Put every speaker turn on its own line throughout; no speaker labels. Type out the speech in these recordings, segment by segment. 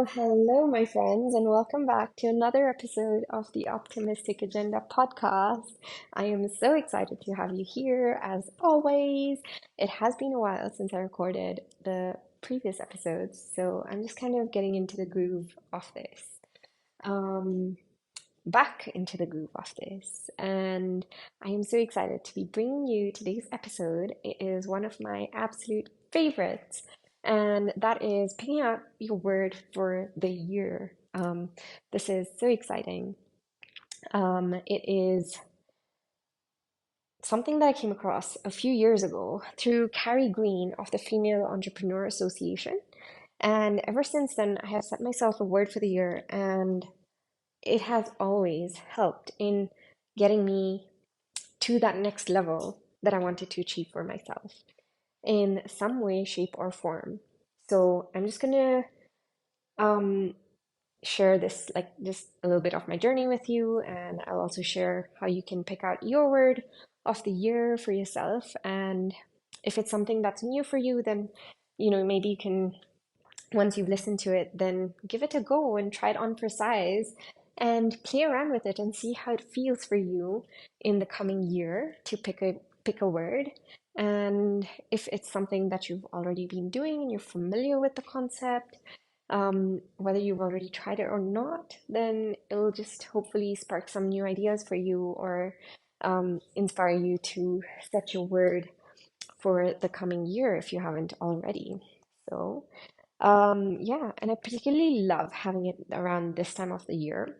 Hello, my friends, and welcome back to another episode of the Optimistic Agenda podcast. I am so excited to have you here as always. It has been a while since I recorded the previous episodes, so I'm just kind of getting into the groove of this. Um, Back into the groove of this, and I am so excited to be bringing you today's episode. It is one of my absolute favorites, and that is picking out your word for the year. This is so exciting. It is something that I came across a few years ago through Carrie Green of the Female Entrepreneur Association. And ever since then, I have set myself a word for the year, and it has always helped in getting me to that next level that I wanted to achieve for myself in some way, shape, or form. So I'm just gonna um, share this, like just a little bit of my journey with you, and I'll also share how you can pick out your word of the year for yourself. And if it's something that's new for you, then maybe you can, once you've listened to it, then give it a go and try it on for size and play around with it and see how it feels for you in the coming year to pick a word. And if it's something that you've already been doing and you're familiar with the concept, whether you've already tried it or not, then it'll just hopefully spark some new ideas for you or inspire you to set your word for the coming year if you haven't already. So, yeah, and I particularly love having it around this time of the year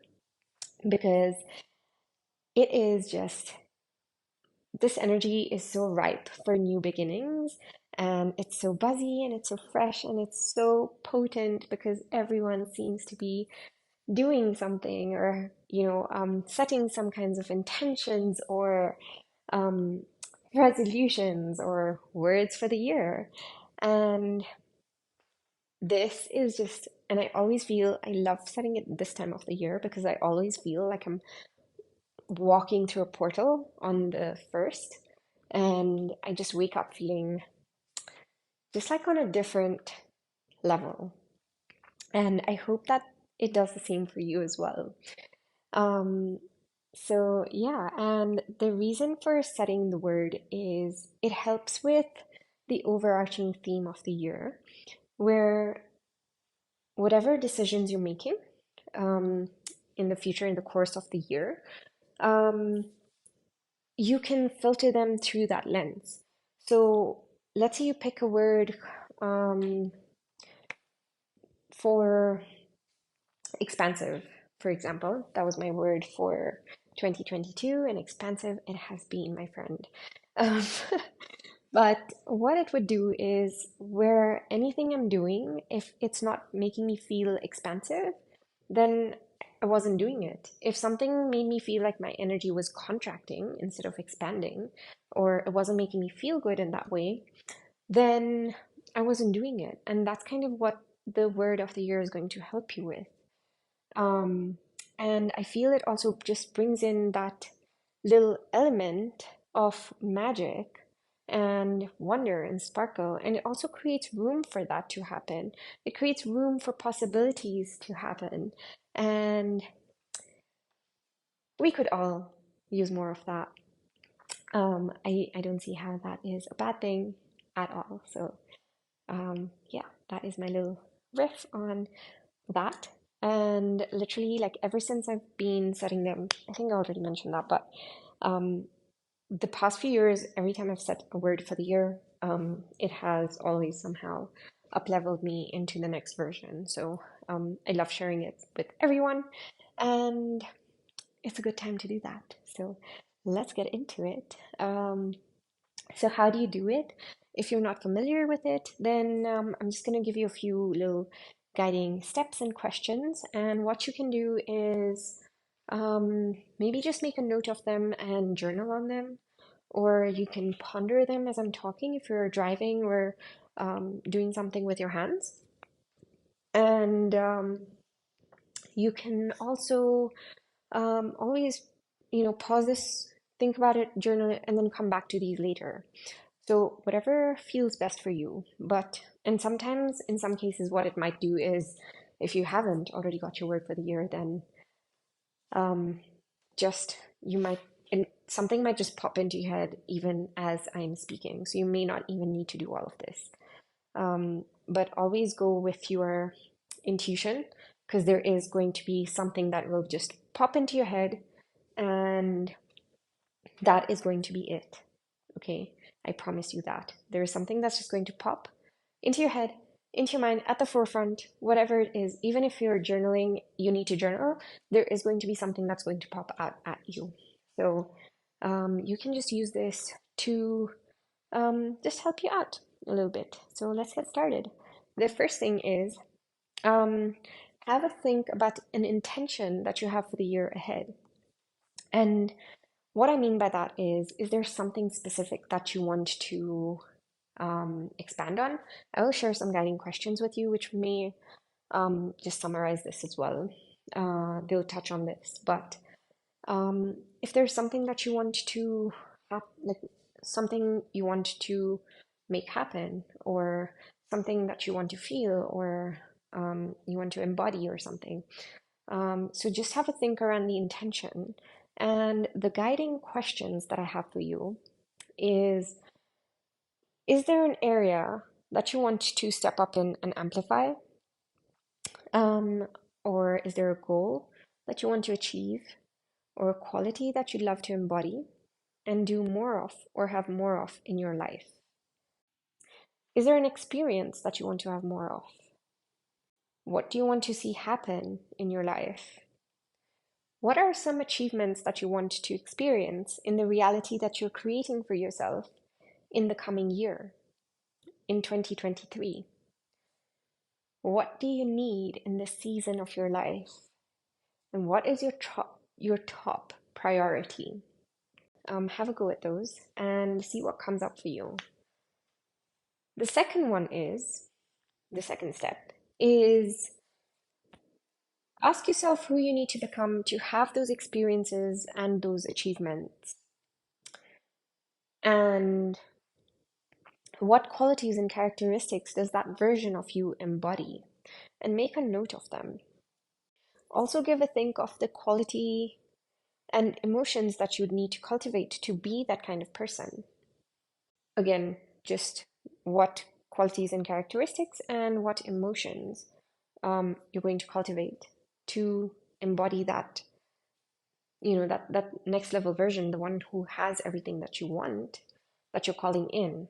because it is just, this energy is so ripe for new beginnings, and it's so buzzy and it's so fresh and it's so potent because everyone seems to be doing something or, setting some kinds of intentions or um, resolutions or words for the year. And this is just, and I always feel I love setting it this time of the year because I always feel like I'm walking through a portal on the first, and I just wake up feeling just like on a different level. And I hope that it does the same for you as well. Um, so yeah, and the reason for setting the word is it helps with the overarching theme of the year, where whatever decisions you're making um, in the future, in the course of the year, um, you can filter them through that lens. So let's say you pick a word um, for expansive, for example. That was my word for 2022, and expansive it has been, my friend. Um, but what it would do is where anything I'm doing, if it's not making me feel expansive, then I wasn't doing it. If something made me feel like my energy was contracting instead of expanding, or it wasn't making me feel good in that way, then I wasn't doing it. And that's kind of what the word of the year is going to help you with. Um, and I feel it also just brings in that little element of magic and wonder and sparkle. And it also creates room for that to happen. It creates room for possibilities to happen. And we could all use more of that. I don't see how that is a bad thing at all. So, yeah, that is my little riff on that. And literally, like ever since I've been setting them, I think I already mentioned that, but um, the past few years, every time I've set a word for the year, it has always somehow up leveled me into the next version. So I love sharing it with everyone, and it's a good time to do that. So let's get into it. So how do you do it? If you're not familiar with it, then I'm just going to give you a few little guiding steps and questions. And what you can do is maybe just make a note of them and journal on them, or you can ponder them as I'm talking if you're driving or doing something with your hands. And you can also always, pause this, think about it, journal it, and then come back to these later. So whatever feels best for you. But and sometimes in some cases what it might do is If you haven't already got your word for the year, then um, just you might and something might just pop into your head even as I'm speaking. So you may not even need to do all of this. But always go with your intuition because there is going to be something that will just pop into your head, and that is going to be it. Okay, I promise you that. There is something that's just going to pop into your head, into your mind, at the forefront, whatever it is. Even if you're journaling, you need to journal, there is going to be something that's going to pop out at you. So you can just use this to just help you out a little bit. So let's get started. The first thing is have a think about an intention that you have for the year ahead. And what I mean by that is there something specific that you want to expand on? I will share some guiding questions with you, which may just summarize this as well. They'll touch on this, but if there's something that you want to like something you want to make happen, or something that you want to feel, or you want to embody, or something. So just have a think around the intention. And the guiding questions that I have for you is there an area that you want to step up in and amplify? Um, or is there a goal that you want to achieve, or a quality that you'd love to embody and do more of or have more of in your life? Is there an experience that you want to have more of? What do you want to see happen in your life? What are some achievements that you want to experience in the reality that you're creating for yourself in the coming year, in 2023? What do you need in this season of your life? And what is your top priority? Have a go at those and see what comes up for you. The second one is, the second step is ask yourself who you need to become to have those experiences and those achievements. And what qualities and characteristics does that version of you embody? And make a note of them. Also give a think of the quality and emotions that you would need to cultivate to be that kind of person. Again, just what qualities and characteristics and what emotions you're going to cultivate to embody that, that next level version, the one who has everything that you want, that you're calling in.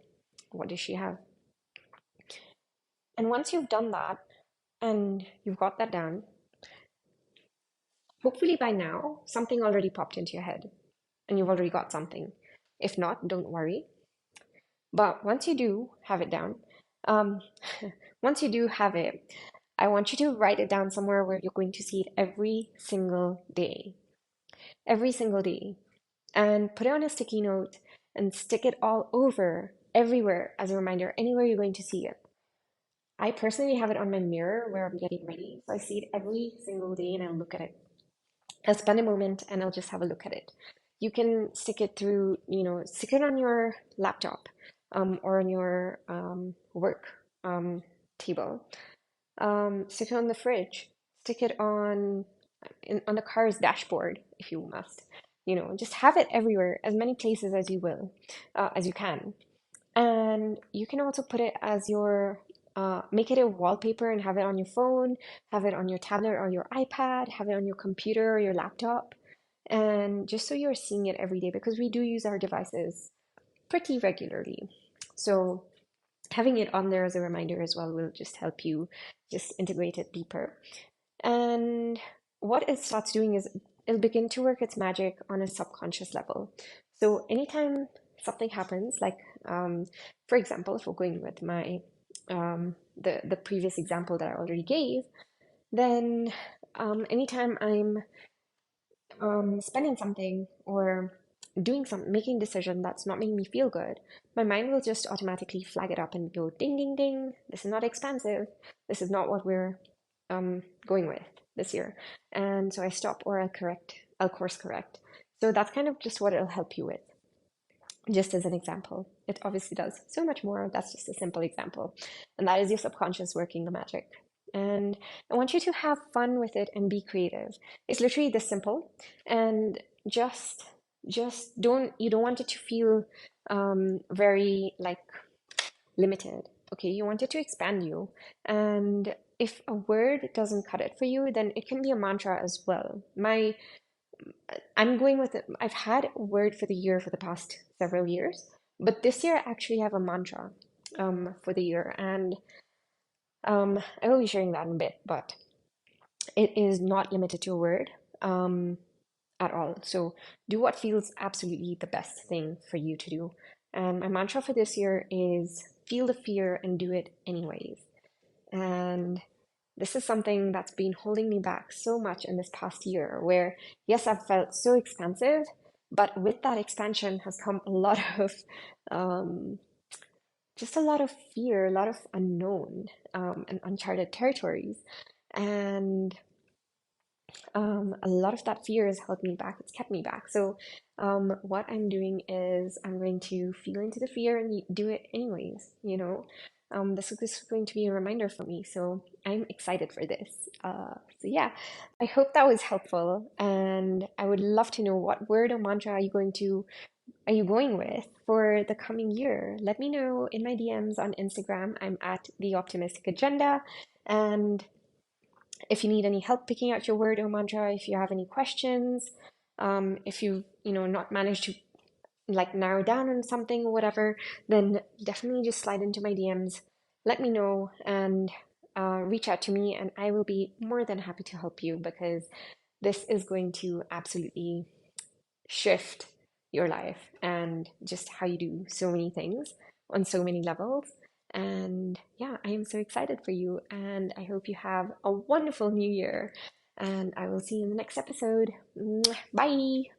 What does she have? And once you've done that and you've got that down, hopefully by now something already popped into your head and you've already got something. If not, don't worry. But once you do have it down, um, once you do have it, I want you to write it down somewhere where you're going to see it every single day, and put it on a sticky note and stick it all over everywhere as a reminder, anywhere you're going to see it. I personally have it on my mirror where I'm getting ready, so I see it every single day and I look at it. I'll spend a moment and I'll just have a look at it. You can stick it through, stick it on your laptop or on your work table. Stick it on the fridge. Stick it on the car's dashboard if you must. Just have it everywhere, as many places as you will, as you can. And you can also put it as make it a wallpaper and have it on your phone, have it on your tablet or your iPad, have it on your computer or your laptop. And just so you're seeing it every day, because we do use our devices pretty regularly. So having it on there as a reminder as well will just help you just integrate it deeper. And what it starts doing is it'll begin to work its magic on a subconscious level. So anytime something happens, like for example, if we're going with my the previous example that I already gave, then anytime I'm spending something or doing something, making a decision that's not making me feel good, my mind will just automatically flag it up and go ding, ding, ding. This is not expansive. This is not what we're going with this year. And so I stop or I'll course correct. So that's kind of just what it'll help you with, just as an example. It obviously does so much more. That's just a simple example. And that is your subconscious working the magic. And I want you to have fun with it and be creative. It's literally this simple. And just just don't you don't want it to feel very like limited. Okay, you want it to expand you. And if a word doesn't cut it for you, then it can be a mantra as well. I'm going with it. I've had a word for the year for the past several years, but this year I actually have a mantra for the year, and I will be sharing that in a bit, but it is not limited to a word um, at all. So do what feels absolutely the best thing for you to do. And my mantra for this year is feel the fear and do it anyways. And this is something that's been holding me back so much in this past year, where, yes, I've felt so expansive, but with that expansion has come a lot of um, just a lot of fear, a lot of unknown and uncharted territories. And a lot of that fear has held me back. It's kept me back. So, what I'm doing is I'm going to feel into the fear and do it anyways. This is going to be a reminder for me. So I'm excited for this. So yeah, I hope that was helpful. And I would love to know, what word or mantra are you going with for the coming year? Let me know in my DMs on Instagram. I'm at The Optimistic Agenda. And if you need any help picking out your word or mantra, if you have any questions, if you not managed to like narrow down on something or whatever, then definitely just slide into my DMs. Let me know and reach out to me, and I will be more than happy to help you, because this is going to absolutely shift your life and just how you do so many things on so many levels. And yeah, I am so excited for you, and I hope you have a wonderful new year. And I will see you in the next episode. Bye.